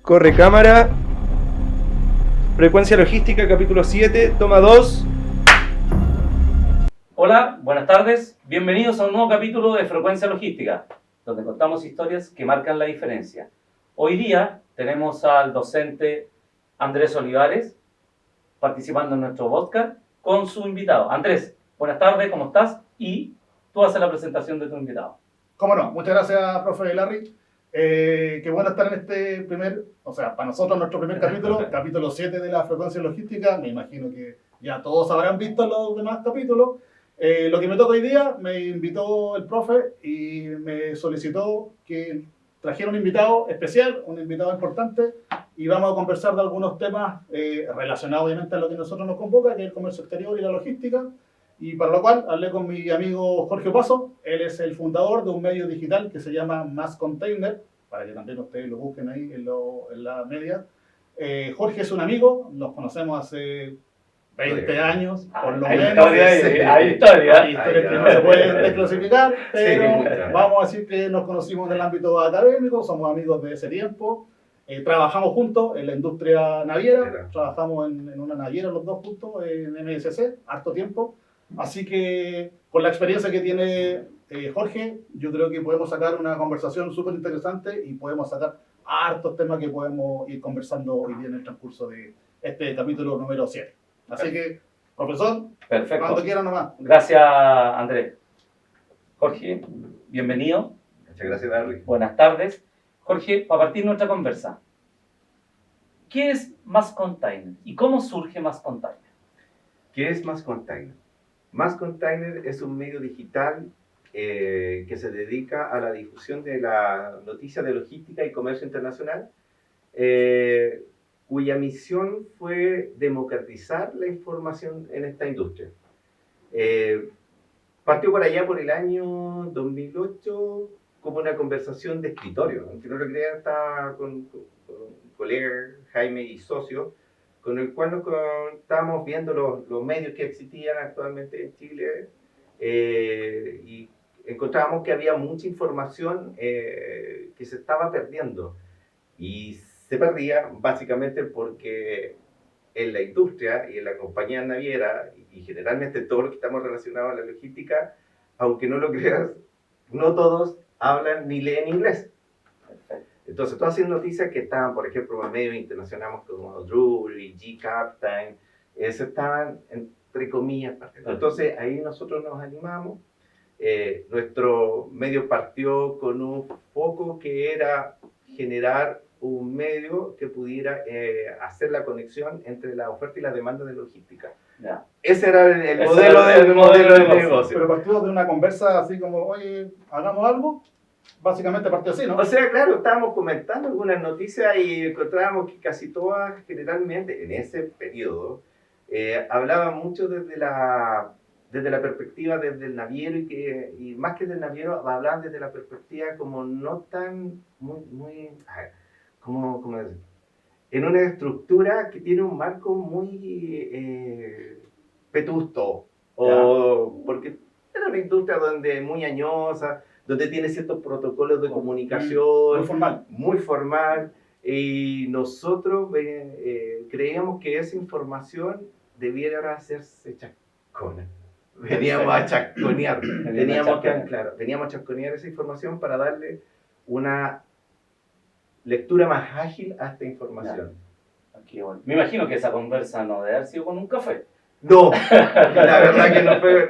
Corre cámara. Frecuencia logística, capítulo 7, toma 2. Hola, buenas tardes. Bienvenidos a un nuevo capítulo de Frecuencia Logística, donde contamos historias que marcan la diferencia. Hoy día tenemos al docente Andrés Olivares participando en nuestro podcast con su invitado. Andrés, buenas tardes, ¿cómo estás? Y tú haces la presentación de tu invitado. Cómo no, muchas gracias, profe Larry. Qué bueno estar en este primer, o sea, para nosotros nuestro primer capítulo, capítulo 7 de la frecuencia logística. Me imagino que ya todos habrán visto los demás capítulos. Lo que me toca hoy día, me invitó el profe y me solicitó que trajera un invitado especial, un invitado importante, y vamos a conversar de algunos temas relacionados obviamente a lo que nosotros nos convoca, que es el comercio exterior y la logística. Y para lo cual hablé con mi amigo Jorge Opaso. Él es el fundador de un medio digital que se llama Más Container, para que también ustedes lo busquen ahí en la media. Jorge es un amigo, nos conocemos hace 20 años, por lo menos. Hay historias Que no se pueden desclasificar, pero vamos a decir que nos conocimos en el ámbito académico, somos amigos de ese tiempo. Trabajamos juntos en la industria naviera, trabajamos en una naviera los dos juntos, en MSC, harto tiempo. Así que con la experiencia que tiene Jorge, yo creo que podemos sacar una conversación súper interesante y podemos sacar hartos temas que podemos ir conversando hoy día en el transcurso de este capítulo número 7. Así que, profesor, Perfecto. cuando quiera nomás. Gracias, Andrés. Jorge, bienvenido. Muchas gracias, Larry. Buenas tardes. Jorge, para partir nuestra conversa, ¿qué es Más Container y cómo surge Más Container? ¿Qué es Más Container? Más Container es un medio digital que se dedica a la difusión de la noticia de logística y comercio internacional, cuya misión fue democratizar la información en esta industria. Partió por allá por el año 2008 como una conversación de escritorio. Aunque no lo crean, estaba con un colega, Jaime y socio, con el cual estábamos viendo los medios que existían actualmente en Chile y encontrábamos que había mucha información que se estaba perdiendo. Y se perdía básicamente porque en la industria y en la compañía naviera y generalmente todos los que estamos relacionados a la logística, aunque no lo creas, no todos hablan ni leen inglés. Entonces, todas esas noticias que estaban, por ejemplo, en medios internacionales como Drewry, G-Captain, estaban, entre comillas, perdiendo. Entonces, ahí nosotros nos animamos. Nuestro medio partió con un foco que era generar un medio que pudiera hacer la conexión entre la oferta y la demanda de logística. Ya. Ese era el modelo de negocio. Pero partió de una conversa así como, oye, hagamos algo. Básicamente partió así, ¿no? O sea, claro, estábamos comentando algunas noticias y encontrábamos que casi todas, generalmente, en ese periodo, hablaban mucho desde la perspectiva desde el naviero y más que del naviero, hablaban desde la perspectiva como no tan, ¿cómo decir? En una estructura que tiene un marco muy vetusto, porque era una industria donde muy añosa, donde tiene ciertos protocolos de comunicación muy formal, y nosotros creíamos que esa información debiera hacerse chascona. Veníamos a chasconear, veníamos a chasconear esa información para darle una lectura más ágil a esta información. Aquí, bueno. Me imagino que esa conversa no debe haber sido con un café. No, la verdad que no fue,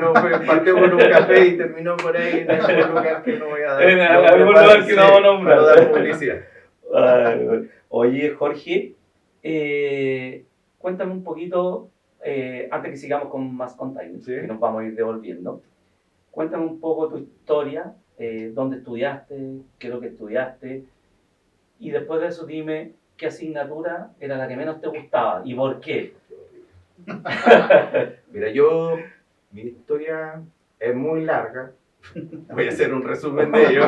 partió con un café y terminó por ahí en algún lugar que no voy a dar. En algún lugar que no vamos a nombrar. Para dar publicidad. Oye, Jorge, cuéntame un poquito, antes que sigamos con Más Container, ¿Sí? que nos vamos a ir devolviendo. Cuéntame un poco tu historia, dónde estudiaste, qué es lo que estudiaste, y después de eso dime qué asignatura era la que menos te gustaba y por qué. Mira, mi historia es muy larga, voy a hacer un resumen de ello,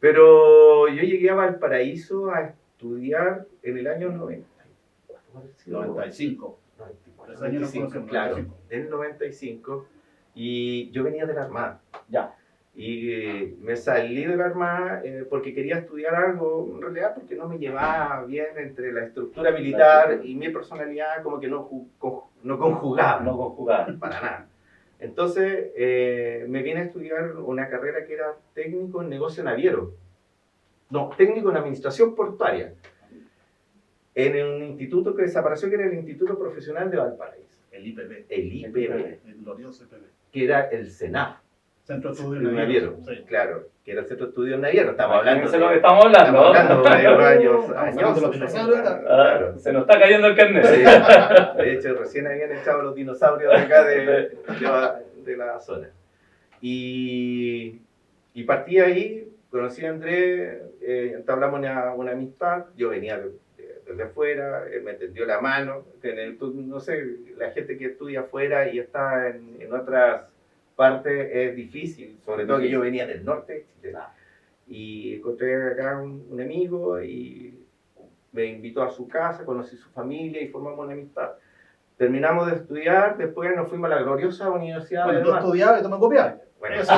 pero yo llegué a Valparaíso a estudiar en el año 95. Claro, en el 95, y yo venía de la Armada. Ya. Y me salí de la Armada porque quería estudiar algo, en realidad porque no me llevaba bien entre la estructura militar y mi personalidad, como que no conjugaba. No conjugar. Para nada. Entonces me vine a estudiar una carrera que era técnico en negocio naviero. No, técnico en administración portuaria. En un instituto que desapareció, que era el Instituto Profesional de Valparaíso. El IPB, El IPB, el glorioso IPB. que era el CENAF. Centro de Estudios Naviero. Sí. Claro, que era el Centro de Estudios Naviero. Estamos hablando Imagínense lo que estamos hablando. de los años. Estamos hablando de los dinosaurios, Claro. Se nos está cayendo el carnet. Sí. De hecho, recién habían echado los dinosaurios de acá de la zona. Y partí ahí, conocí a Andrés, entablamos una amistad. Yo venía desde afuera, él me tendió la mano. No sé, la gente que estudia afuera y está en otras partes es difícil, sobre todo que yo venía del norte de Chile. Y encontré acá un amigo y me invitó a su casa, conocí su familia y formamos una amistad. Terminamos de estudiar, después nos fuimos a la gloriosa Universidad Bueno, del tú Mar. estudiabas y tú me copiabas. Bueno, Eso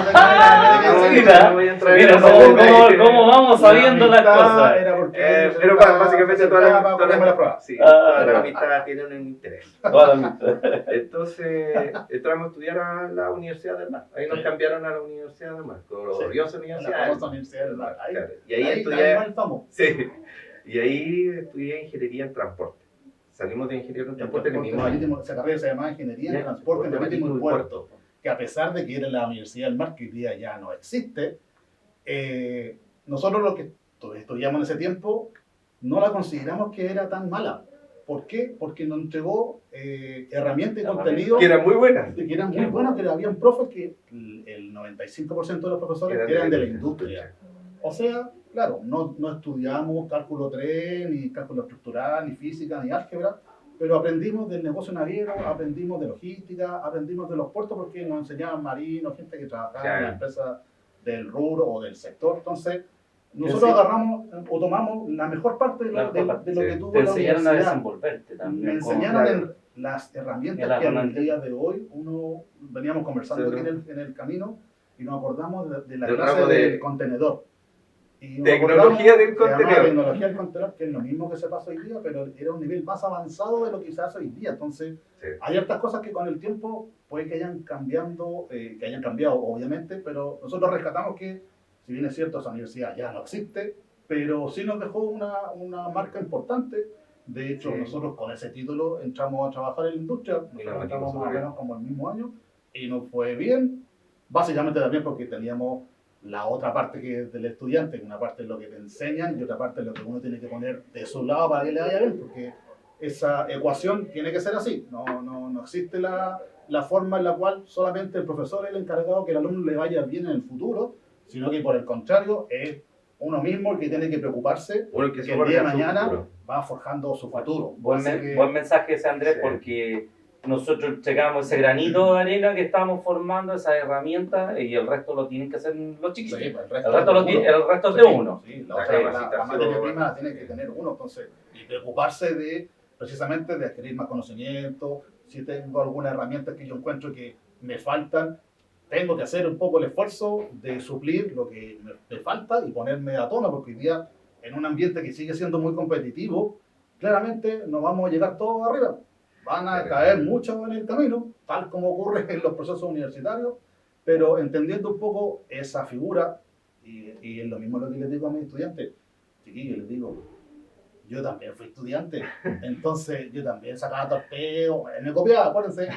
mira, no voy a entrar en Mira ese cómo vamos sabiendo las cosas. Era porque pero básicamente toda la prueba. sí, Ah, toda la ya. amistad tiene un interés. Toda la amistad. Entonces entramos a estudiar a la Universidad del Mar. Ahí nos Sí. cambiaron a la Universidad del Mar, gloriosa La Universidad. famosa Universidad del Mar. Ahí, Claro. Y ahí ahí estudié. estamos. Sí. Y ahí estudié ingeniería en transporte. Salimos de ingeniería en transporte en el mismo año. Marítimo, esa carrera se llamaba Ingeniería en Transporte Marítimo y Puerto, que a pesar de que era la Universidad del Mar, que hoy día ya no existe, nosotros los que estudiamos en ese tiempo no la consideramos que era tan mala. ¿Por qué? Porque nos entregó herramientas y contenido Que eran muy buenas. que eran muy buenos, que habían profes que el 95% de los profesores eran de la industria. O sea, claro, no estudiamos cálculo 3, ni cálculo estructural, ni física, ni álgebra, pero aprendimos del negocio naviero, aprendimos de logística, aprendimos de los puertos porque nos enseñaban marinos, gente que trabajaba en la empresa del rubro o del sector. Entonces, nosotros agarramos o tomamos la mejor parte de lo que tuvo Te la enseñaron a universidad. desenvolverte también. Me enseñaron las herramientas Las que al herramientas. día de hoy veníamos conversando aquí en el camino y nos acordamos de la Del clase ramo de del contenedor. Y nos tecnología acordamos del que se llamaba contenedor. Tecnología del contenedor, que es lo mismo que se pasa hoy día, pero era un nivel más avanzado de lo que se hace hoy día. Entonces, Sí. hay ciertas cosas que con el tiempo puede que hayan cambiado, obviamente, pero nosotros rescatamos que, si bien es cierto, esa universidad ya no existe, pero sí nos dejó una marca importante. De hecho, Sí. nosotros con ese título entramos a trabajar en la industria, Y nosotros nos entramos metimos más o súper menos como el mismo año, y nos fue bien, básicamente también porque teníamos la otra parte que es del estudiante, una parte es lo que te enseñan y otra parte es lo que uno tiene que poner de su lado para que le vaya bien, porque esa ecuación tiene que ser así, no existe la forma en la cual solamente el profesor es el encargado que el alumno le vaya bien en el futuro, sino que por el contrario es uno mismo el que tiene que preocuparse Uno que que se el día de forja su mañana futuro. va forjando su futuro. Buen Así que- mensaje ese, Andrés, Sí. porque nosotros entregamos ese granito de arena que estamos formando, esas herramientas, y el resto lo tienen que hacer los chiquitos. Sí, pues, El resto es de Sí, uno. sí, La la capacitación. materia prima la tiene que tener uno, entonces, y preocuparse precisamente de adquirir más conocimiento. Si tengo alguna herramienta que yo encuentro que me faltan, tengo que hacer un poco el esfuerzo de suplir lo que me falta y ponerme a tono, porque hoy día, en un ambiente que sigue siendo muy competitivo, claramente no vamos a llegar todos arriba. Van a caer muchos en el camino, tal como ocurre en los procesos universitarios, pero entendiendo un poco esa figura, y es lo mismo lo que les digo a mis estudiantes, chiquillos, les digo, yo también fui estudiante, entonces yo también sacaba torpeo, me copiaba, acuérdense,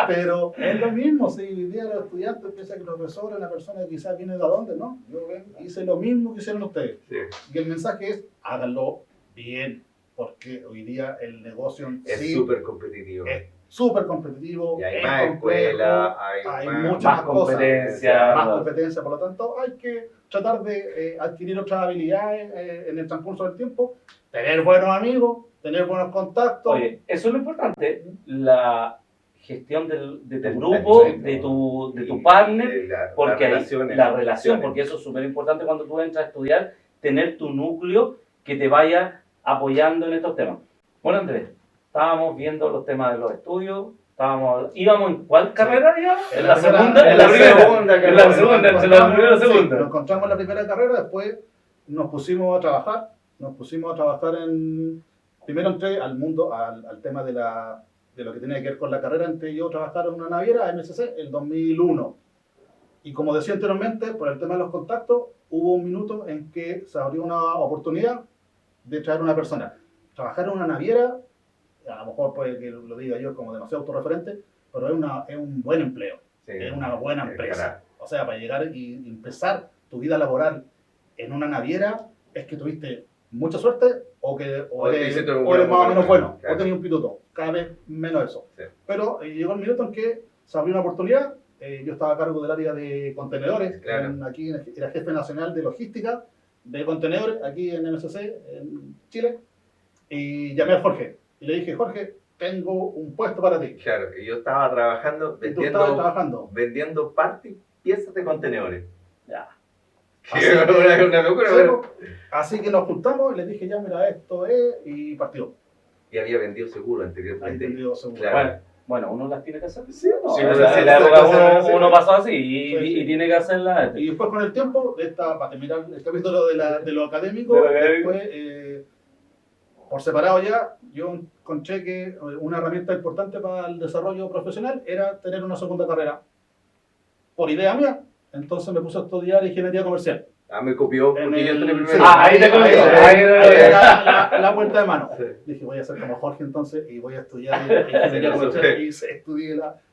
pero es lo mismo, si hoy día los estudiantes piensan que el profesor es una persona que quizás viene de dónde, ¿no? Yo hice lo mismo que hicieron ustedes, Sí. y el mensaje es, háganlo bien, porque hoy día el negocio en Es sí súper competitivo. es súper competitivo, Y hay es más complejo, escuelas, hay hay muchas más más cosas, competencia. más competencia, por lo tanto hay que tratar de adquirir otras habilidades en el transcurso del tiempo, tener buenos amigos, tener buenos contactos. Oye, eso es lo importante, la gestión de tu Del grupo, centro. de tu partner, porque ahí relaciones, la relación, porque eso es súper importante cuando tú entras a estudiar, tener tu núcleo que te vaya apoyando en estos temas. Bueno, Andrés, estábamos viendo los temas de los estudios, ¿íbamos en cuál carrera íbamos? En ¿En la la primera- segunda? en la segunda, En la segunda, entre la primera y la Sí, nos segunda. encontramos en la primera carrera, después nos pusimos a trabajar. Primero entré al mundo, al tema de lo que tenía que ver con la carrera. Entré yo a trabajar en una naviera, MSC, en 2001. Y como decía anteriormente, por el tema de los contactos, hubo un minuto en que se abrió una oportunidad de traer una persona. Trabajar en una naviera, a lo mejor puede que lo diga yo como demasiado autorreferente, pero es un buen empleo, Sí. es una buena empresa. Claro. O sea, para llegar y empezar tu vida laboral en una naviera, es que tuviste mucha suerte o O eres, hiciste un o eres buen más o menos bueno, claro. o tenías un pituto, cada vez menos eso. Sí. Pero llegó el minuto en que se abrió una oportunidad. Yo estaba a cargo del área de contenedores, Claro. era jefe nacional de logística de contenedores aquí en MSC, en Chile, y llamé a Jorge y le dije, Jorge, tengo un puesto para ti. Claro, y yo estaba trabajando Y tú estabas trabajando. vendiendo partes y piezas de contenedores. Ya. Que Así era que- una locura, Sí, pero- así que nos juntamos y le dije, ya mira, esto es, y partió. Y había vendido seguro Ahí anteriormente. vendió seguro. Claro. Bueno, uno las tiene que hacer. Sí, No, sí, en sí, la, sí, en la sí, época sí, uno, sí. uno pasó así Sí, sí. y tiene que hacerla. Y después con el tiempo, para terminar el capítulo de lo académico, De lo académico. después, por separado ya, yo encontré que una herramienta importante para el desarrollo profesional era tener una segunda carrera. Por idea mía, entonces me puse a estudiar ingeniería comercial. Ah, me copió En porque yo entré el- primero. sí, ahí te conocí. ahí era la vuelta de mano. Sí. Dije, voy a ser como Jorge entonces y voy a estudiar ingeniería comercial.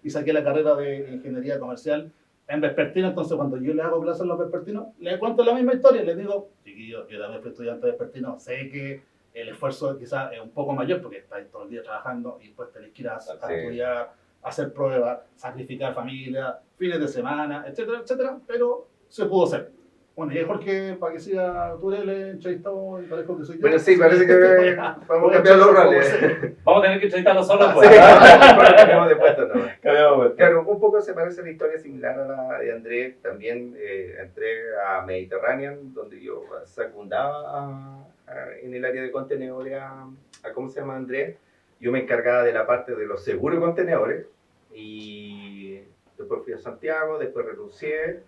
Y saqué la carrera de ingeniería comercial en vespertino. Entonces, cuando yo le hago clases a los vespertinos, les cuento la misma historia. Les digo, chiquillos, yo también fui estudiante vespertino, sé que el esfuerzo quizás es un poco mayor porque estáis todo el día trabajando y después tenéis que ir a estudiar, hacer pruebas, sacrificar familia, fines de semana, etcétera, etcétera. Pero se pudo hacer. Bueno, y Jorge, para que siga, tú eres el entrevistado y parezco que soy yo. Bueno, sí, parece que vamos a Voy cambiar los echar roles. Vamos a tener que entrevistarlo solo. Sí, Pues. cambiamos de puesto, ¿no? Cambiamos, pues. Claro, un poco se parece la historia similar a la de Andrés. También entré a Mediterranean, donde yo secundaba en el área de contenedores a ¿cómo se llama Andrés? Yo me encargaba de la parte de los seguros de contenedores y después fui a Santiago, después renuncié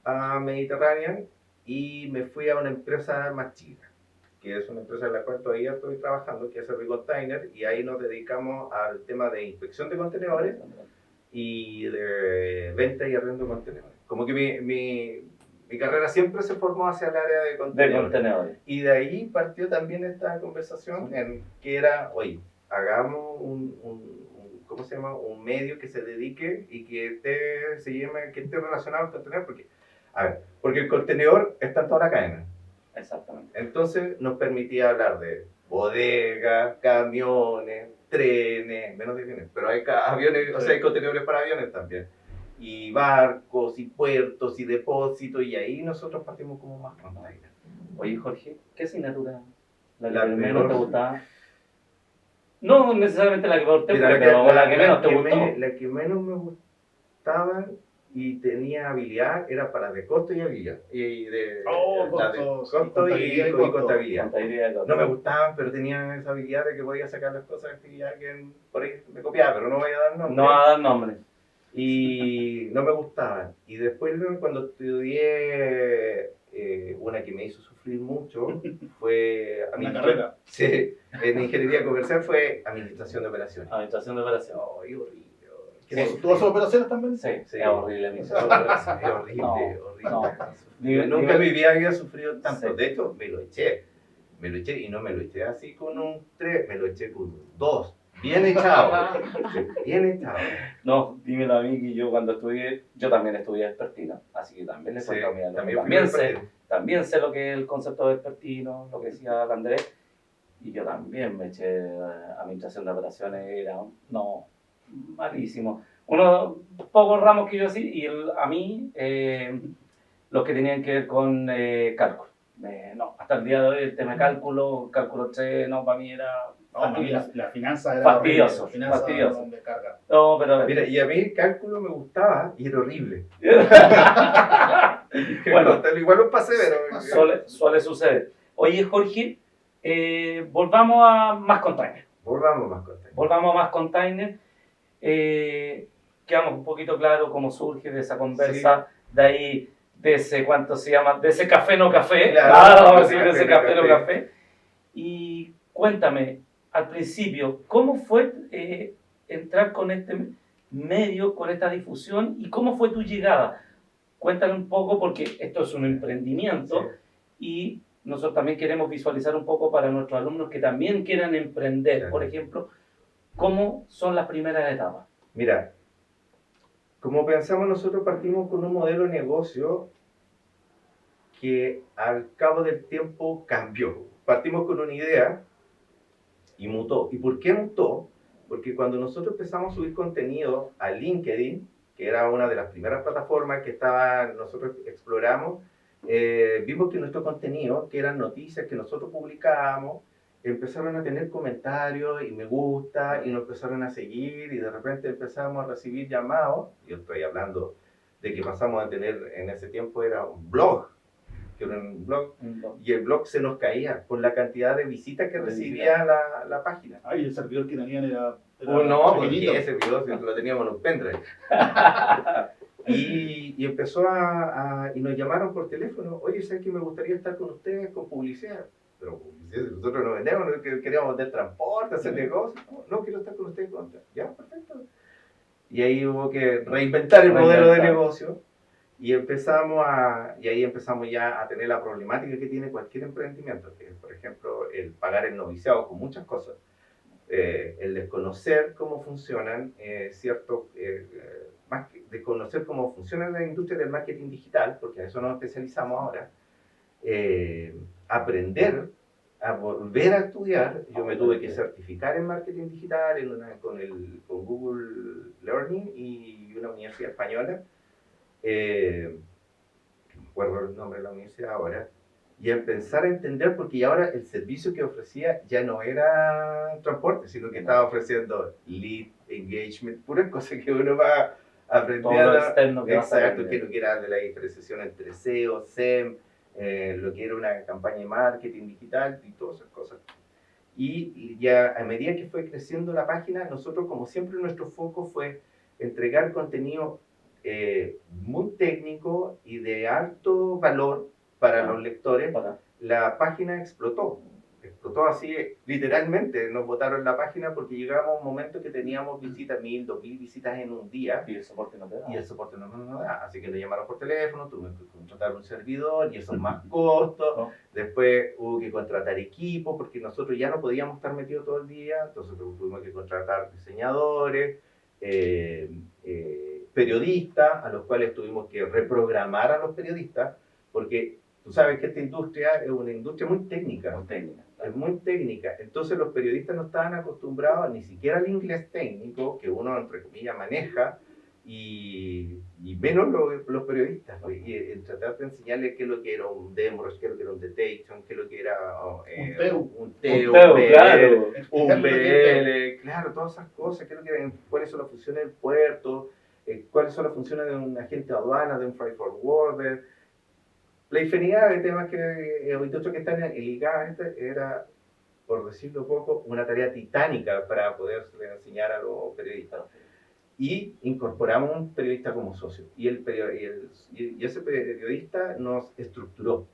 a Mediterranean y me fui a una empresa más chica, que es una empresa en la cual todavía estoy trabajando, que es el Container, y ahí nos dedicamos al tema de inspección de contenedores y de venta y arrendo de contenedores. Como que mi carrera siempre se formó hacia el área de De contenedores. contenedores. Y de ahí partió también esta conversación en que era, oye, hagamos ¿cómo se llama? Un medio que se dedique y que esté relacionado al contenedor, porque el contenedor está en toda la cadena. Exactamente. Entonces nos permitía hablar de bodegas, camiones, trenes, menos de aviones, pero hay aviones, o sea, hay contenedores para aviones también, y barcos, y puertos, y depósitos, y ahí nosotros partimos como más container. Oye, Jorge, ¿qué asignatura? La La que menos peor. te gustaba. No necesariamente la que peor te Mira, guste, pero la que menos te gustó. La que menos me gustaba y tenía habilidad era para de costo y habilidad. Y de, la de costos, costo y contabilidad. Contabilidad, No me gustaban, pero tenían esa habilidad de que podía sacar las cosas y alguien por ahí me copiaba, pero no voy a dar nombre. No va a dar nombre. Y no me gustaban. Y después cuando estudié una que me hizo sufrir mucho fue Una carrera. Sí, en ingeniería comercial fue administración de operaciones. Administración de operaciones. Ay, horrible. ¿Tú haces operaciones también? Sí, Sí. es horrible mi Es horrible, No, horrible. no. Nunca en mi vida había sufrido tanto. Sí. De hecho, me lo eché y no me lo eché así con un 3, me lo eché con un 2. Bien echado. Sí, bien echado. No, dímelo a mí que yo cuando estudié, yo también estudié vespertino, así que también le Sí, cuento a mi alumno. también fui También sé, vespertino. también sé lo que es el concepto de vespertino, lo que decía el Andrés, y yo también me eché administración de operaciones, era malísimo. Pocos ramos que yo hacía, y a mí, los que tenían que ver con cálculo. No, hasta el día de hoy el tema de cálculo 3, no, para mí era... No, a mí la finanza era Fastidioso, horrible, la finanza fastidioso. me carga. No, pero... Mira, y a mí el cálculo me gustaba y era horrible. Bueno. Igual lo pasé, pero... Suele suceder. Oye, Jorge, volvamos a más container. Volvamos más cosas. Volvamos a más container. quedamos un poquito claro cómo surge de esa conversa, de ahí, de ese, ¿cuánto se llama? De ese café no café, Claro, vamos a decir, de ese café no café. café. Y cuéntame, al principio, ¿cómo fue entrar con este medio, con esta difusión, y cómo fue tu llegada? Cuéntame un poco, porque esto es un emprendimiento, y nosotros también queremos visualizar un poco para nuestros alumnos que también quieran emprender, Claro. por ejemplo, ¿cómo son las primeras etapas? Mira, como pensamos nosotros partimos con un modelo de negocio que al cabo del tiempo cambió. Partimos con una idea y mutó. ¿Y por qué mutó? Porque cuando nosotros empezamos a subir contenido a LinkedIn, que era una de las primeras plataformas que nosotros exploramos, vimos que nuestro contenido, que eran noticias que nosotros publicábamos, empezaron a tener comentarios y me gusta y nos empezaron a seguir y de repente empezamos a recibir llamados. Yo estoy hablando de que pasamos a tener, en ese tiempo era un blog, que era un blog, y el blog se nos caía por la cantidad de visitas que recibía la página. Ay, el servidor que tenían era No, pequeñito. porque ese video lo teníamos en un pendrive. Y empezó y nos llamaron por teléfono, oye, ¿sabes que me gustaría estar con ustedes con publicidad? Pero publicidad, si nosotros no vendemos, queríamos vender transporte, hacer negocios. No, quiero estar con ustedes. Ya, perfecto. Y ahí hubo que reinventar el modelo de negocio. Y ahí empezamos ya a tener la problemática que tiene cualquier emprendimiento, que es, por ejemplo, el pagar el noviciado con muchas cosas. El desconocer cómo funcionan más que desconocer cómo funciona la industria del marketing digital, porque a eso nos especializamos ahora, aprender a volver a estudiar. Yo me tuve que certificar en marketing digital con Google Learning y una universidad española, no me acuerdo el nombre de la universidad ahora, y empezar a entender, porque ahora el servicio que ofrecía ya no era transporte, sino que estaba ofreciendo lead, engagement, puras cosas que uno va aprendiendo. Todo lo externo que exacto, que lo que era de la diferenciación entre SEO, SEM, lo que era una campaña de marketing digital y todas esas cosas. Y ya a medida que fue creciendo la página, nosotros, como siempre, nuestro foco fue entregar contenido muy técnico y de alto valor para los lectores. La página explotó así, literalmente nos botaron la página porque llegamos a un momento que teníamos visitas, 1000, 2000 visitas en un día. Y el soporte no te da. Y el soporte no nos da, así que nos llamaron por teléfono, tuve que contratar un servidor y eso es más costo. Después hubo que contratar equipo porque nosotros ya no podíamos estar metidos todo el día, entonces tuvimos que contratar diseñadores, periodistas, a los cuales tuvimos que reprogramar a los periodistas, porque tú sabes que esta industria es una industria muy técnica. Es muy técnica. Entonces los periodistas no estaban acostumbrados ni siquiera al inglés técnico, que uno, entre comillas, maneja, y menos los periodistas, ¿no? Y tratar de enseñarles qué es lo que era un DMROS, qué es lo que era un detection, qué es lo que era un TEU, claro. un BL, claro, todas esas cosas, cuáles son las funciones del puerto, cuáles son las funciones de un agente de aduana, de un freight forwarder. La infinidad de temas que están ligados a este era, por decirlo poco, una tarea titánica para poder enseñar a los periodistas. Y incorporamos un periodista como socio. Y ese periodista nos estructuró.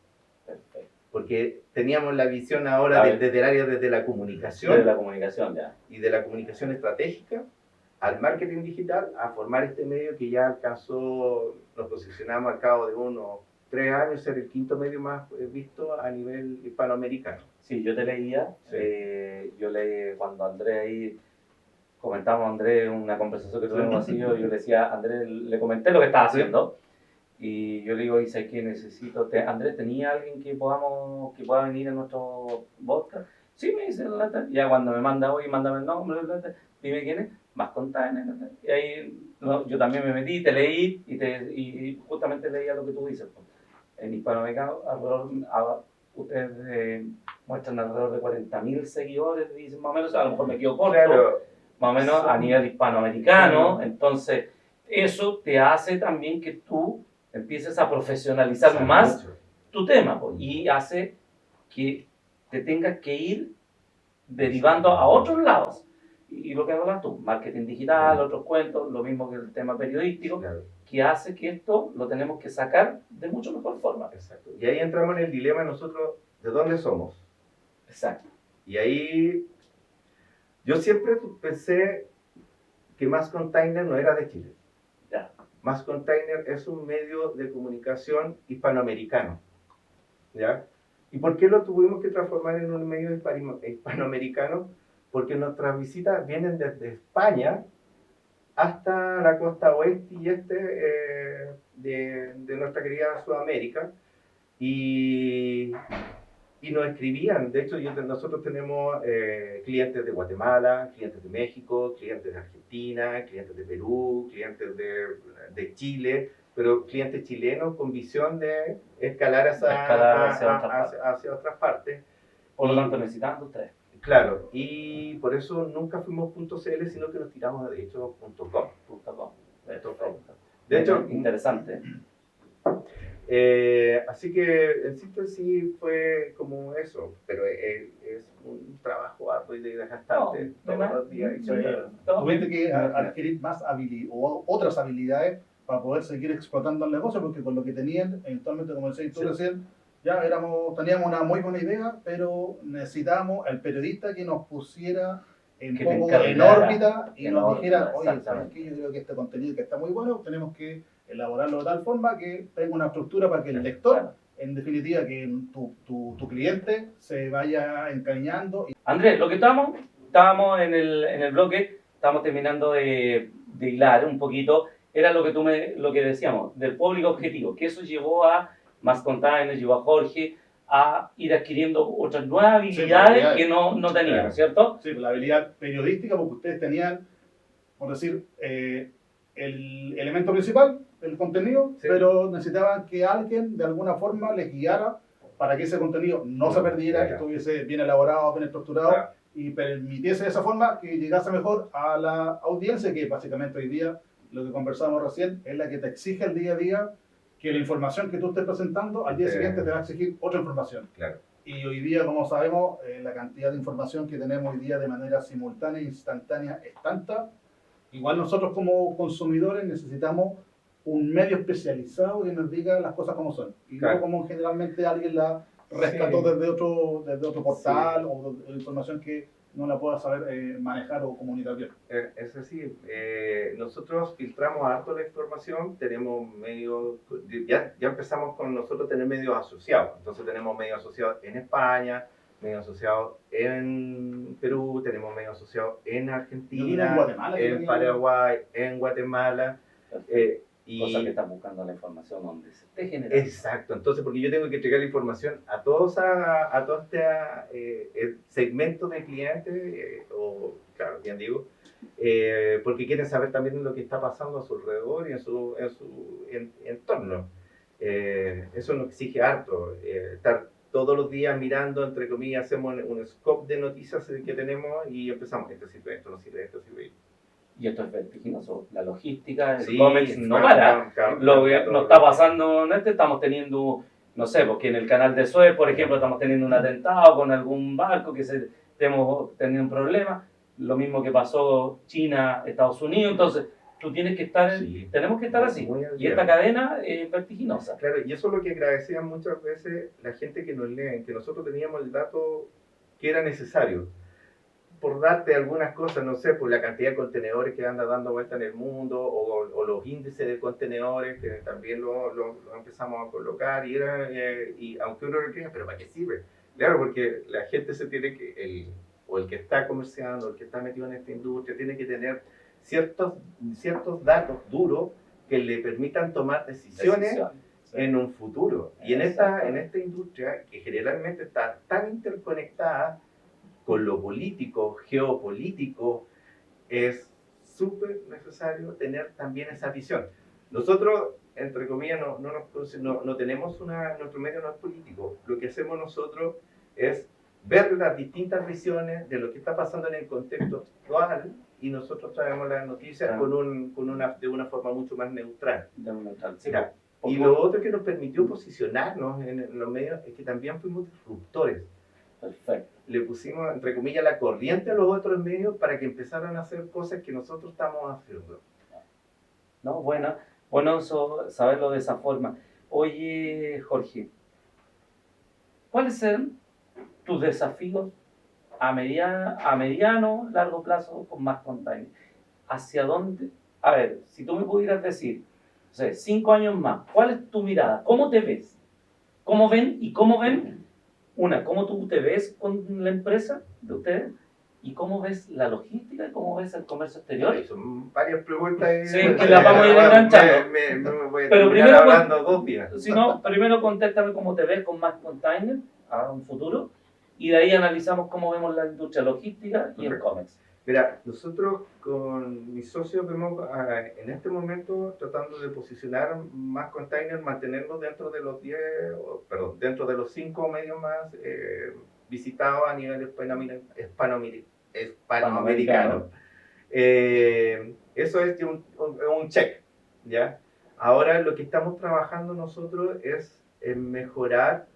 Perfecto. Porque teníamos la visión ahora desde el área desde la comunicación. Desde la comunicación, ya. Y de la comunicación estratégica al marketing digital, a formar este medio que ya alcanzó, nos posicionamos al cabo de unos 3 años, ser el 5º medio más visto a nivel hispanoamericano. Sí, yo te leía, Sí. yo leí cuando Andrés ahí, comentamos a Andrés una conversación que tuvimos así, yo le decía a Andrés, le comenté lo que estaba haciendo, y yo le digo, ¿y sabes qué necesito? Andrés, ¿tenía alguien que pueda venir a nuestro podcast? Sí, me dice, ya cuando me manda, oye, mándame el nombre, dime quién es, más container, y ahí yo también me metí, te leí, y justamente leía lo que tú dices. En hispanoamericano, ustedes muestran alrededor de 40.000 seguidores, dicen más o menos, a lo mejor me quedo corto, Claro. más o menos a nivel hispanoamericano. Entonces eso te hace también que tú empieces a profesionalizar más tu tema, y hace que te tengas que ir derivando a otros lados. y lo que hablas tú, marketing digital, otros cuentos, lo mismo que el tema periodístico, Claro, que hace que esto lo tenemos que sacar de mucho mejor forma. exacto. Y ahí entramos en el dilema nosotros, ¿de dónde somos? Exacto. Y ahí yo siempre pensé que Mass Container no era de Chile. Ya. Mass Container es un medio de comunicación hispanoamericano. ¿Ya? ¿Y por qué lo tuvimos que transformar en un medio hispanoamericano? Porque nuestras visitas vienen desde España hasta la costa oeste y este de nuestra querida Sudamérica. Y nos escribían. De hecho, nosotros tenemos clientes de Guatemala, clientes de México, clientes de Argentina, clientes de Perú, clientes de Chile, pero clientes chilenos con visión de escalar hacia otras partes. Por lo Y- tanto, necesitamos ustedes. Claro, y por eso nunca fuimos .cl, sino que nos tiramos de hecho .com. .com. Perfecto. De hecho, interesante. así que en sí fue como eso, pero es un trabajo arduo y desgastante No, todos los días. sí, Tuviste que adquirir más habilidades o otras habilidades para poder seguir explotando el negocio, porque con lo que tenían, eventualmente, como decías tú Sí. recién, ya teníamos una muy buena idea, pero necesitábamos el periodista que nos pusiera un Que te poco en encarrilara. órbita y En nos órbita, dijera, oye, ¿sabes exactamente. qué? Yo creo que este contenido que está muy bueno, tenemos que elaborarlo de tal forma que tenga una estructura para que el lector, Claro. en definitiva, que tu cliente se vaya encariñando. Andrés, lo que estábamos en el bloque, estábamos terminando de hilar un poquito, era lo que decíamos, del público objetivo, que eso llevó a Mass Container, llevó a Jorge a ir adquiriendo otras nuevas habilidades habilidades. que no teníamos, Claro. ¿cierto? Sí, la habilidad periodística, porque ustedes tenían, por decir, el elemento principal, el contenido, Sí. pero necesitaban que alguien de alguna forma les guiara para que ese contenido no se perdiera, Claro. que estuviese bien elaborado, bien estructurado, Claro. y permitiese de esa forma que llegase mejor a la audiencia, que básicamente hoy día, lo que conversábamos recién, es la que te exige el día a día que la información que tú estés presentando al día siguiente te va a exigir otra información. Claro. Y hoy día, como sabemos, la cantidad de información que tenemos hoy día de manera simultánea e instantánea es tanta. Igual nosotros como consumidores necesitamos un medio especializado que nos diga las cosas como son. Y Claro. no como generalmente alguien la rescató Sí. desde otro portal o de información que no la pueda saber manejar o comunicar bien. Es así, nosotros filtramos harto la información, tenemos medios, ya empezamos con nosotros tener medios asociados, entonces tenemos medios asociados en España, medios asociados en Perú, tenemos medios asociados en Yo Argentina, creo que en Guatemala en tenía- Paraguay, en Guatemala, Cosa que y estás buscando la información donde se esté generando. exacto, entonces porque yo tengo que entregar la información a todos a todo este segmento de clientes, o claro, bien digo, porque quieren saber también lo que está pasando a su alrededor y en su entorno. Eso nos exige harto, estar todos los días mirando, entre comillas, hacemos un scope de noticias que tenemos y empezamos, esto sirve, esto no sirve, esto sirve. Y esto es vertiginoso. La logística, el Sí, cómics no claro, para. claro, Lo que claro, nos claro. está pasando en estamos teniendo, no sé, porque en el canal de Suez, por ejemplo, estamos teniendo un atentado con algún barco que hemos tenido un problema. Lo mismo que pasó China, Estados Unidos. Entonces, tú tienes que estar, Sí. tenemos que estar así. Muy al Y día. esta cadena es vertiginosa. Claro, y eso es lo que agradecían muchas veces la gente que nos leen, que nosotros teníamos el dato que era necesario. Por darte algunas cosas, no sé, por la cantidad de contenedores que anda dando vuelta en el mundo, o los índices de contenedores, que también lo empezamos a colocar, y aunque uno lo crea, pero ¿para qué sirve? Claro, porque la gente se tiene que, el que está comerciando, el que está metido en esta industria, tiene que tener ciertos datos duros que le permitan tomar decisiones en un futuro. Y en esta industria, que generalmente está tan interconectada con lo político, geopolítico, es súper necesario tener también esa visión. Nosotros, entre comillas, no tenemos nuestro medio no es político. Lo que hacemos nosotros es ver las distintas visiones de lo que está pasando en el contexto actual y nosotros traemos las noticias de una forma mucho más neutral. Sí, Ya. Y lo otro que nos permitió posicionarnos en los medios es que también fuimos disruptores. perfecto. le pusimos, entre comillas, la corriente a los otros medios para que empezaran a hacer cosas que nosotros estamos haciendo. No, bueno eso, saberlo de esa forma. Oye, Jorge, ¿cuáles son tus desafíos a mediano, largo plazo con Más Container? ¿Hacia dónde? A ver, si tú me pudieras decir, no sé, 5 años más, ¿cuál es tu mirada? ¿Cómo te ves? ¿Cómo ven? ¿Y cómo ven? ¿Cómo tú te ves con la empresa de ustedes? ¿Y cómo ves la logística? ¿Y cómo ves el comercio exterior? Son varias preguntas. Sí, que las vamos a ir enganchando. Me voy a Pero terminar primero hablando 2 días. Si no, primero contéstame cómo te ves con Más Container a un futuro y de ahí analizamos cómo vemos la industria logística y el comercio. Mira, nosotros con mis socios vemos en este momento tratando de posicionar Más Container, mantenerlo dentro de los 10, dentro de los 5 medios más visitados a nivel hispanoamericano. Eso es un check, ¿ya? Ahora lo que estamos trabajando nosotros es en mejorar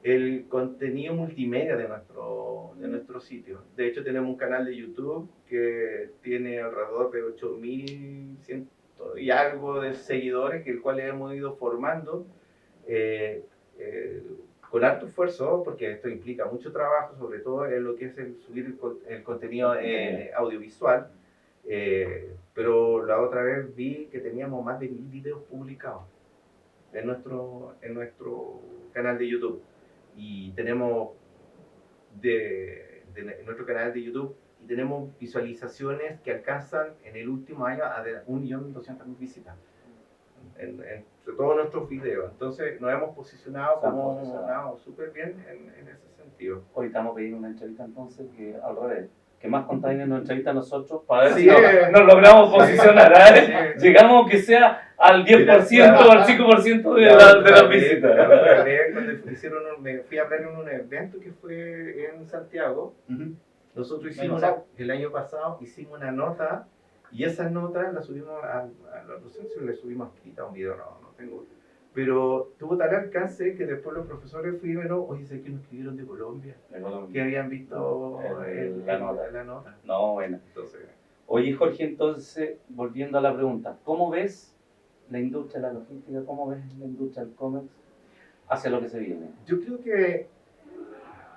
el contenido multimedia de nuestro sitio. De hecho, tenemos un canal de YouTube que tiene alrededor de 8.100 y algo de seguidores, el cual hemos ido formando con harto esfuerzo, porque esto implica mucho trabajo, sobre todo en lo que es el subir el contenido audiovisual. Pero la otra vez vi que teníamos más de 1.000 videos publicados en nuestro canal de YouTube. Y tenemos en nuestro canal de YouTube y tenemos visualizaciones que alcanzan en el último año a 1.200.000 visitas entre todos nuestros videos. Entonces nos hemos posicionado como súper bien en ese sentido. Hoy estamos pidiendo una entrevista entonces que al revés, que Más Container nos entrevista a nosotros para ver Sí, si nos logramos posicionar. Sí. Llegamos que sea al 10% o al 5% de las visitas. Cuando me fui a hablar en un evento que fue en Santiago, nosotros hicimos el año pasado hicimos una nota y esa nota la subimos no sé si le subimos escrita a un video, no tengo, pero tuvo tal alcance que después los profesores fueron, oye, sé que nos escribieron de Colombia, que habían visto la nota. No, bueno. Entonces, oye, Jorge, entonces, volviendo a la pregunta, ¿cómo ves la industria de la logística? ¿Cómo ves la industria del comercio hacia lo que se viene? Yo creo que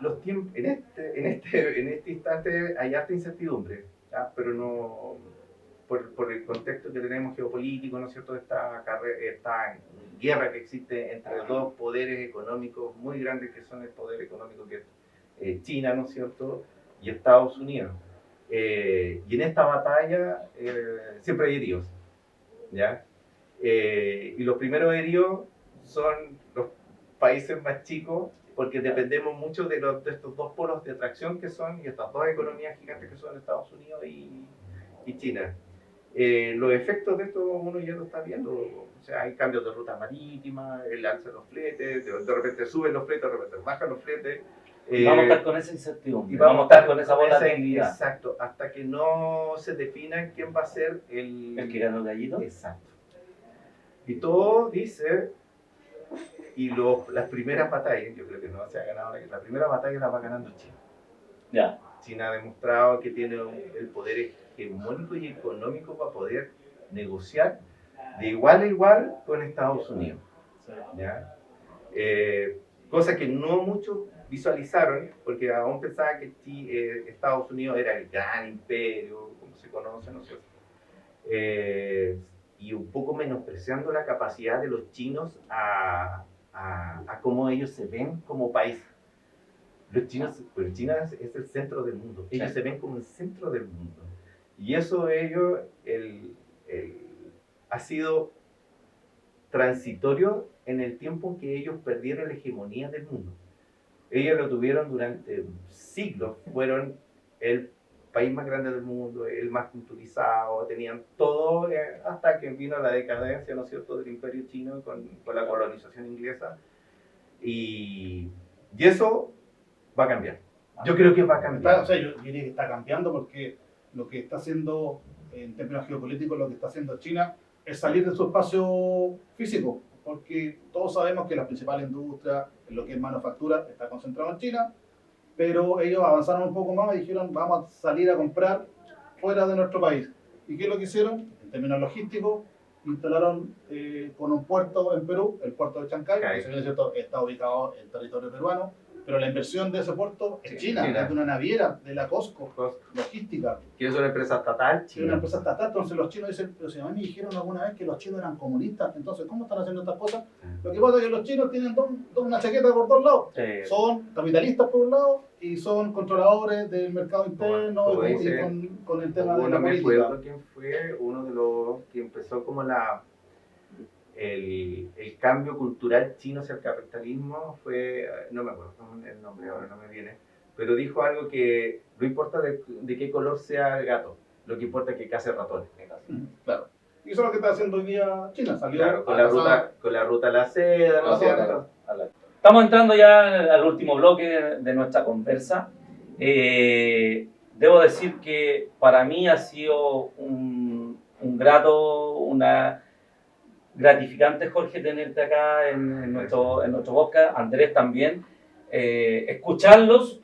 los tiempos, en este instante hay harta incertidumbre, ¿ya? Pero no por el contexto que tenemos geopolítico, ¿no es cierto? Esta guerra que existe entre dos poderes económicos muy grandes, que son el poder económico que es China, ¿no es cierto? Y Estados Unidos. Y en esta batalla siempre hay heridos, ¿ya? Y los primeros heridos son los países más chicos, porque dependemos mucho de estos dos polos de atracción que son, y estas dos economías gigantes que son Estados Unidos y China. Los efectos de esto uno ya lo está viendo, o sea, hay cambios de ruta marítima, el alza de los fletes, de repente suben los fletes, de repente bajan los fletes. Vamos a estar con esa incertidumbre, y vamos a estar con esa volatilidad. Exacto, hasta que no se defina quién va a ser el que ganó el gallito. Exacto. Y todo dice, y las primeras batallas, yo creo que no se ha ganado, la primera batalla la va ganando China. Ya. China ha demostrado que tiene el poder hegemónico y económico para poder negociar de igual a igual con Estados Unidos. ¿Ya? Cosa que no muchos visualizaron, porque aún pensaban que Estados Unidos era el gran imperio, como se conoce, ¿no es cierto? Y un poco menospreciando la capacidad de los chinos a cómo ellos se ven como país. China es el centro del mundo. Ellos se ven como el centro del mundo. Y eso ha sido transitorio en el tiempo en que ellos perdieron la hegemonía del mundo. Ellos lo tuvieron durante siglos. Fueron el país más grande del mundo, el más culturizado, tenían todo, hasta que vino la decadencia, ¿no es cierto?, del imperio chino con la colonización inglesa. Y eso va a cambiar. Yo creo que va a cambiar. Yo diría que está cambiando porque lo que está haciendo, en términos geopolíticos, lo que está haciendo China es salir de su espacio físico, porque todos sabemos que la principal industria en lo que es manufactura está concentrada en China, pero ellos avanzaron un poco más y dijeron vamos a salir a comprar fuera de nuestro país. ¿Y qué es lo que hicieron? En términos logísticos, instalaron con un puerto en Perú, el puerto de Chancay, que si bien es cierto, está ubicado en territorio peruano, pero la inversión de ese puerto es China, es de una naviera, de la Costco, logística. Que es una empresa estatal Es una empresa estatal, entonces los chinos dicen, pero si a mí me dijeron alguna vez que los chinos eran comunistas, entonces ¿cómo están haciendo estas cosas? Lo que pasa es que los chinos tienen una chaqueta por dos lados. Sí. Son capitalistas por un lado y son controladores del mercado interno Como y dice, con el tema de la no me política. acuerdo quién fue uno de los que empezó como el cambio cultural chino hacia el capitalismo, fue, no me acuerdo el nombre, ahora no me viene, pero dijo algo que no importa de qué color sea el gato, lo que importa es que case ratones. Claro. Y eso es lo que está haciendo hoy día China. Salió Claro, con la ruta a la seda, ¿no es cierto? Estamos entrando ya al último bloque de nuestra conversa. Debo decir que para mí ha sido un grato, una gratificante, Jorge, tenerte acá en nuestro podcast, Andrés también. Escucharlos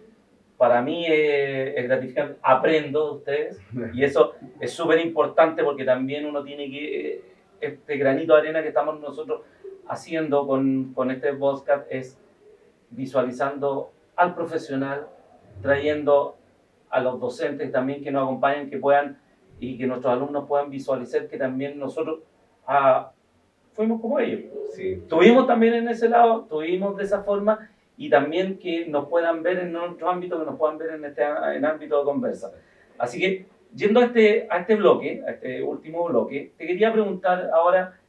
para mí es gratificante, aprendo de ustedes y eso es súper importante porque también uno tiene que, este granito de arena que estamos nosotros haciendo con este podcast es visualizando al profesional, trayendo a los docentes también que nos acompañen, que puedan y que nuestros alumnos puedan visualizar que también nosotros fuimos como ellos. Sí. Tuvimos también en ese lado, tuvimos de esa forma y también que nos puedan ver en otro ámbito, que nos puedan ver en ámbito de conversa. Así que, yendo a este bloque, a este último bloque, te quería preguntar ahora,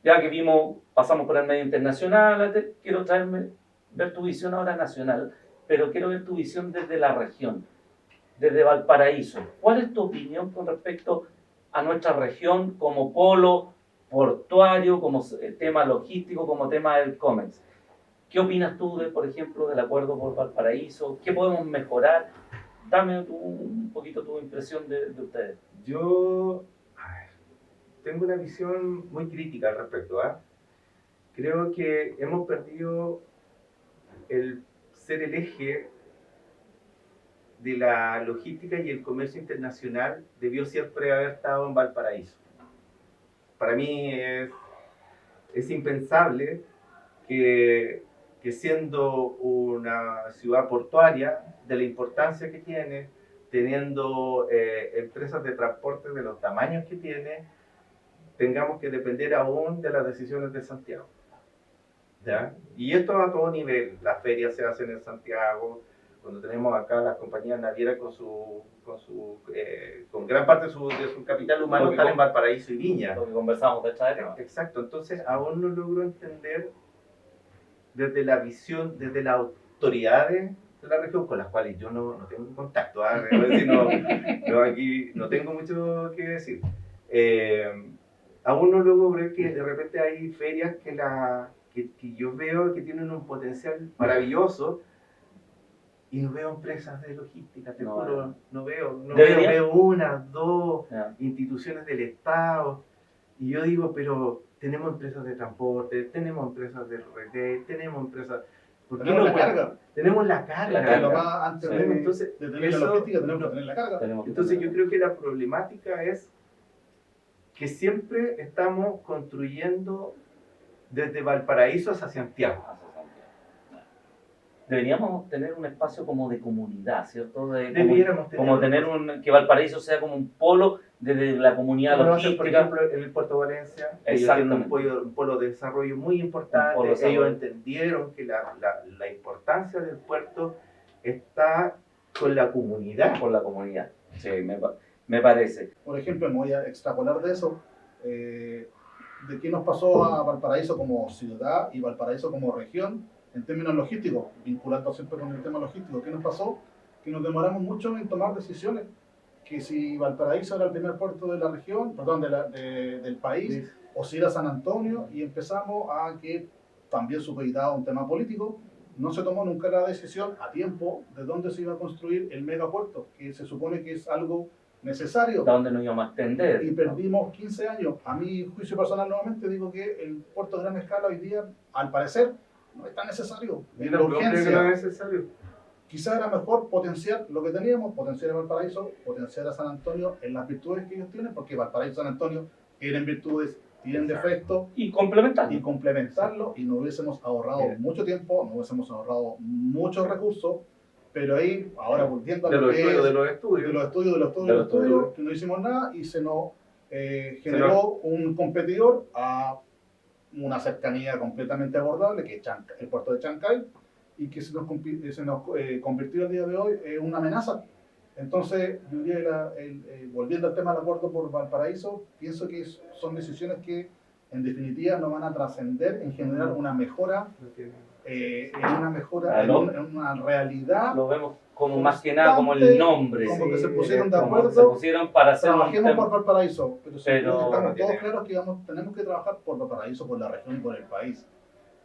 ya que pasamos por el medio internacional, quiero ver tu visión ahora nacional, pero quiero ver tu visión desde la región, desde Valparaíso. ¿Cuál es tu opinión con respecto a nuestra región como polo portuario, como tema logístico, como tema del COMEX? ¿Qué opinas tú, por ejemplo, del acuerdo por Valparaíso? ¿Qué podemos mejorar? Dame un poquito tu impresión de ustedes. Yo tengo una visión muy crítica al respecto. Creo que hemos perdido el ser el eje de la logística y el comercio internacional. Debió siempre haber estado en Valparaíso. Para mí es impensable que siendo una ciudad portuaria, de la importancia que tiene, teniendo empresas de transporte de los tamaños que tiene, tengamos que depender aún de las decisiones de Santiago. ¿Ya? Y esto a todo nivel. Las ferias se hacen en Santiago, cuando tenemos acá las compañías navieras con gran parte de su capital humano están en Valparaíso y Viña. Lo que conversamos de esta época. Exacto, entonces aún no logro entender desde la visión, desde las autoridades de la región, con las cuales yo no tengo contacto, aquí no tengo mucho que decir. Aún no logro ver que de repente hay ferias que yo veo que tienen un potencial maravilloso y no veo empresas de logística, te juro, no veo una, dos instituciones del Estado, y yo digo, pero tenemos empresas de transporte, tenemos empresas de retail, tenemos empresas... Tenemos la carga. Tenemos la carga. Antes de tener la logística, tenemos que tener la carga. Entonces yo creo que la problemática es que siempre estamos construyendo desde Valparaíso hacia Santiago. Deberíamos tener un espacio como de comunidad, ¿cierto? Deberíamos tener que Valparaíso sea como un polo desde la comunidad logística. Por ejemplo, en el Puerto Valencia, ellos tienen un polo de desarrollo muy importante. Ellos entendieron que la importancia del puerto está con la comunidad. Con la comunidad, sí, me parece. Por ejemplo, me voy a extrapolar de eso, de qué nos pasó a Valparaíso como ciudad y Valparaíso como región, en términos logísticos, vinculando siempre con el tema logístico. ¿Qué nos pasó? Que nos demoramos mucho en tomar decisiones. Que si Valparaíso era el primer puerto de la región, perdón, del país, sí, o si era San Antonio, y empezamos a que, también supeditado a un tema político, no se tomó nunca la decisión a tiempo de dónde se iba a construir el megapuerto, que se supone que es algo necesario. ¿Dónde nos íbamos a extender? Y perdimos 15 años. A mi juicio personal, nuevamente, digo que el puerto de gran escala hoy día, al parecer, no es tan necesario. No creo que no es necesario. quizás era mejor potenciar lo que teníamos, potenciar a Valparaíso, potenciar a San Antonio en las virtudes que ellos tienen, porque Valparaíso y San Antonio tienen virtudes, tienen defectos, Y complementar. y complementarlo, y nos hubiésemos ahorrado mucho tiempo, nos hubiésemos ahorrado muchos recursos, pero ahí, ahora volviendo a De lo los que estudios, es- de los estudios. de los estudios, De los estudios. que no hicimos nada y se nos generó un competidor a una cercanía completamente abordable, que es el puerto de Chancay, y que se nos convirtió el día de hoy en una amenaza. Entonces, yo diría que volviendo al tema del acuerdo por Valparaíso, pienso que son decisiones que en definitiva nos van a trascender en generar una mejora, en una realidad. Lo vemos como más que nada como el nombre. Como que se pusieron de Como acuerdo. se pusieron para hacer un Trabajemos tema. por Valparaíso, pero, estamos tiene- todos claros que tenemos que trabajar por Valparaíso, por la región y por el país.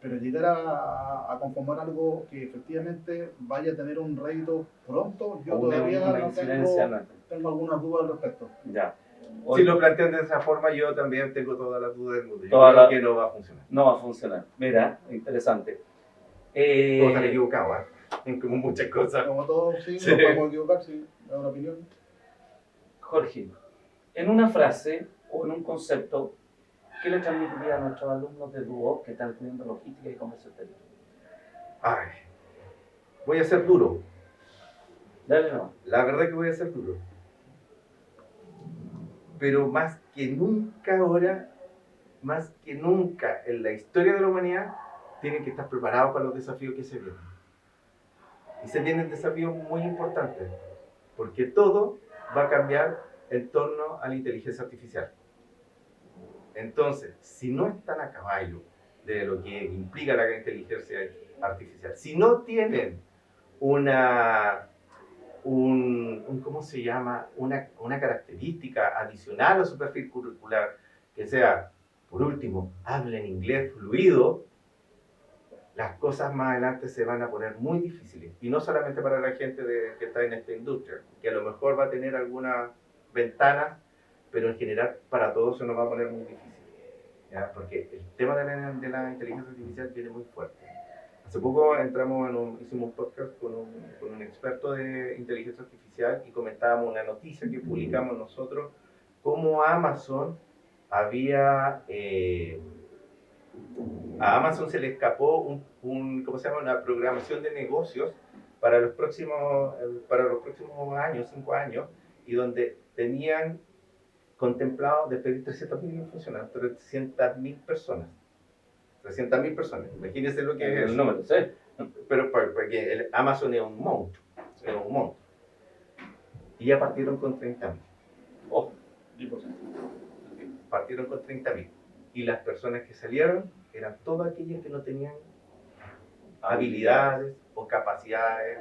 Pero llegar a conformar algo que efectivamente vaya a tener un rédito pronto, yo todavía una no incidencia. tengo algunas dudas al respecto. Ya. Si lo plantean de esa forma, yo también tengo todas las dudas del mundo. Yo Toda creo la- que no va a funcionar. No va a funcionar. Mira, interesante. Puedo estar equivocado, como muchas cosas. Como todos, sí, Sí. nos podemos equivocar, sí, es una opinión. Jorge, en una frase o en un concepto, ¿qué le transmitiría a nuestros alumnos de Duo que están estudiando logística y comercio exterior? Ay, voy a ser duro. Dale, no. La verdad que voy a ser duro. Pero más que nunca ahora, más que nunca en la historia de la humanidad, tienen que estar preparados para los desafíos que se vienen. Y se vienen desafíos muy importantes, porque todo va a cambiar en torno a la inteligencia artificial. Entonces, si no están a caballo de lo que implica la inteligencia artificial, si no tienen ¿cómo se llama? Una característica adicional a su perfil curricular, que sea, por último, hablen inglés fluido, las cosas más adelante se van a poner muy difíciles. Y no solamente para la gente que está en esta industria, que a lo mejor va a tener algunas ventanas, pero en general para todos se nos va a poner muy difícil. ¿Ya? Porque el tema de la inteligencia artificial viene muy fuerte. Hace poco hicimos un podcast con un experto de inteligencia artificial y comentábamos una noticia que publicamos nosotros, cómo Amazon a Amazon se le escapó ¿cómo se llama? Una programación de negocios para los próximos años, 5 años, y donde tenían contemplado despedir 300.000 funcionarios, 300.000 personas. 300.000 personas. Imagínense lo que es El eso. número, ¿sí? Pero porque Amazon es un monstruo. Es un monstruo. Y ya partieron con 30.000. Oh, Partieron con 30.000. Y las personas que salieron eran todas aquellas que no tenían habilidades o capacidades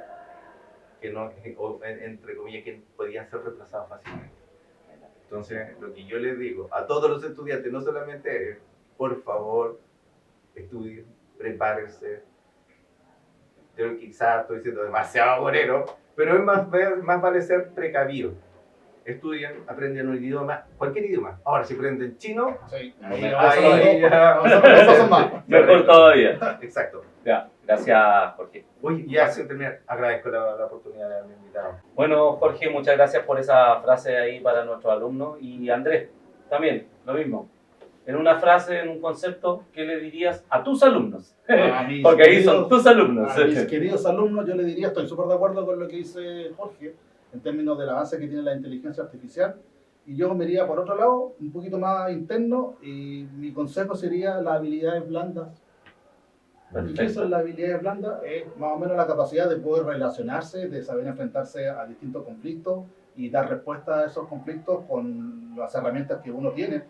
entre comillas, que podían ser reemplazadas fácilmente. Entonces, lo que yo les digo a todos los estudiantes, no solamente es, por favor, estudien, prepárense. Yo quizás estoy siendo demasiado bonero, pero es más vale ser precavido. Estudian, aprenden un idioma, cualquier idioma. Ahora, si aprenden chino, Sí, Ahí ahí ya. avanzamos pasos más. mejor todavía. Exacto. Ya, gracias, Jorge. Oye, ya sin terminar, agradezco la oportunidad de haberme invitado. Bueno, Jorge, muchas gracias por esa frase ahí para nuestros alumnos. Y Andrés, también, lo mismo. En una frase, en un concepto, ¿qué le dirías a tus alumnos? A mis Porque ahí son queridos- tus alumnos. A mis queridos alumnos, yo le diría, estoy súper de acuerdo con lo que dice Jorge, en términos del avance que tiene la inteligencia artificial. Y yo me iría por otro lado, un poquito más interno, y mi consejo sería las habilidades blandas. ¿Y qué son las habilidades blandas? Es más o menos la capacidad de poder relacionarse, de saber enfrentarse a distintos conflictos y dar respuesta a esos conflictos con las herramientas que uno tiene.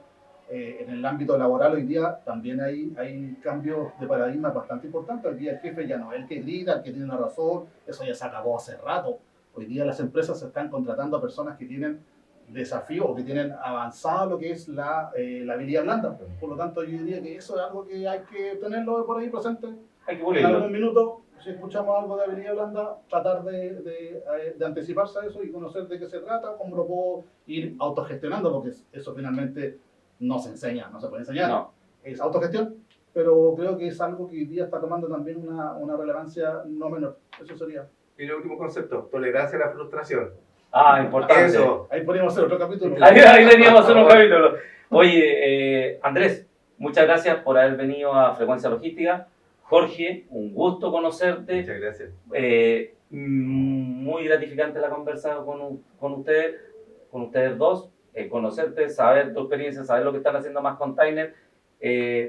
En el ámbito laboral hoy día también hay cambios de paradigma bastante importantes. Hoy día el jefe ya no es el que grita, el que tiene la razón, eso ya se acabó hace rato. Hoy día las empresas se están contratando a personas que tienen desafíos o que tienen avanzado lo que es la habilidad blanda. Por lo tanto, yo diría que eso es algo que hay que tenerlo por ahí presente. Hay que En pulirlo. algún minuto, si escuchamos algo de habilidad blanda, tratar de anticiparse a eso y conocer de qué se trata, cómo lo puedo ir autogestionando, porque eso finalmente no se enseña, no se puede enseñar. No. Es autogestión, pero creo que es algo que hoy día está tomando también una relevancia no menor. Eso sería. Y el último concepto, tolerancia a la frustración. Importante. Eso. Ahí podríamos hacer otro capítulo. Ahí teníamos hacer un capítulo. Oye, Andrés, muchas gracias por haber venido a Frecuencia Logística. Jorge, un gusto conocerte. Muchas gracias. Muy gratificante la conversa con ustedes dos. Conocerte, saber tu experiencia, saber lo que están haciendo Más Container.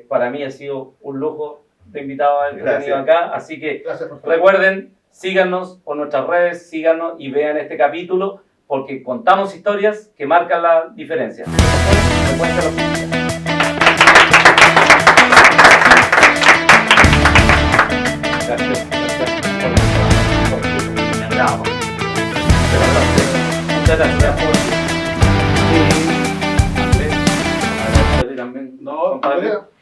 Para mí ha sido un lujo de invitado a haber venido acá. Así que Gracias, Jorge. recuerden, síganos por nuestras redes, síganos y vean este capítulo porque contamos historias que marcan la diferencia. Frecuencia Logística. Gracias. Bravo. Muchas gracias por... Andrés, también. No, compadre.